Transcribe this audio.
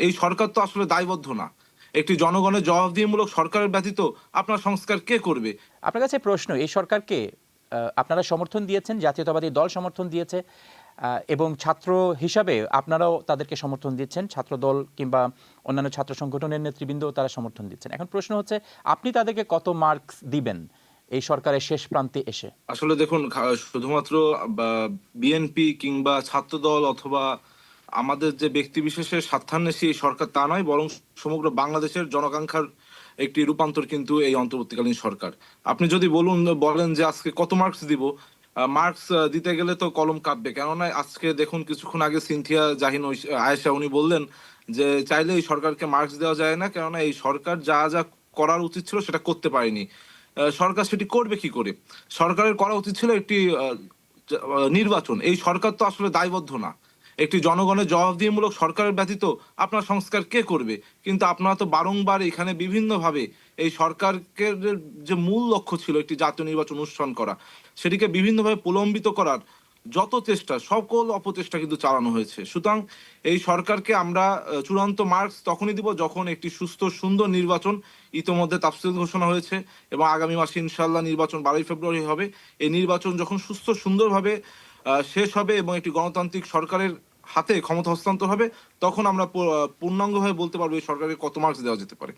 এই সরকার তো আসলে দায়বদ্ধ না। একটি জনগণের জবাবদিহিমূলক সরকারের ব্যতীত আপনার সংস্কার কে করবে? আপনার কাছে প্রশ্ন, এই সরকারকে আপনারা সমর্থন দিয়েছেন, জাতীয়তাবাদী দল সমর্থন দিয়েছে, এবং ছাত্র হিসাবে আপনারাও তাদেরকে সমর্থন দিচ্ছেন, ছাত্র দল কিংবা অন্যান্য ছাত্র সংগঠনের নেতৃবৃন্দ তারা সমর্থন দিচ্ছেন। এখন প্রশ্ন হচ্ছে, আপনি তাদেরকে কত মার্কস দিবেন এই সরকারের শেষ প্রান্তে এসে? আসলে দেখুন, শুধুমাত্র বিএনপি কিংবা ছাত্রদল অথবা আমাদের যে ব্যক্তি বিশেষের স্বার্থান্বেষী এই সরকার তা নয়, বরং সমগ্র বাংলাদেশের জনকাঙ্ক্ষার একটি রূপান্তর কিন্তু এই অন্তর্বর্তীকালীন সরকার। আপনি যদি বলেন যে আজকে কত মার্কস দিব, মার্কস দিতে গেলে তো কলম কাঁপবে। কেননা আজকে দেখুন, কিছুক্ষণ আগে সিনথিয়া জাহিন আয়েশা উনি বললেন যে চাইলে এই সরকারকে মার্কস দেওয়া যায় না, কেননা এই সরকার যা যা করার উচিত ছিল সেটা করতে পারেনি। সরকার সেটি করবে কি করে? সরকারের করা উচিত ছিল একটি নির্বাচন। এই সরকার তো আসলে দায়বদ্ধ না। একটি জনগণের জবাবদিহিমূলক সরকারের ব্যতীত আপনার সংস্কার কে করবে? কিন্তু আপনারা তো বারংবার এখানে বিভিন্নভাবে এই সরকারকে যে মূল লক্ষ্য ছিল একটি জাতীয় নির্বাচন অনুষ্ঠান করা, সেটিকে বিভিন্নভাবে প্রলম্বিত করার যত চেষ্টা, সকল অপচেষ্টা কিন্তু চালানো হয়েছে। সুতরাং এই সরকারকে আমরা চূড়ান্ত মার্কস তখনই দিব যখন একটি সুস্থ সুন্দর নির্বাচন ইতোমধ্যে তাফসীল ঘোষণা হয়েছে এবং আগামী মাসে ইনশাআল্লাহ নির্বাচন ১২ই ফেব্রুয়ারি হবে। এই নির্বাচন যখন সুস্থ সুন্দরভাবে শেষ হবে এবং একটি গণতান্ত্রিক সরকারের হাতে ক্ষমতা হস্তান্তর হবে, তখন আমরা পূর্ণাঙ্গভাবে বলতে পারবো এই সরকারকে কত মার্কস দেওয়া যেতে পারে।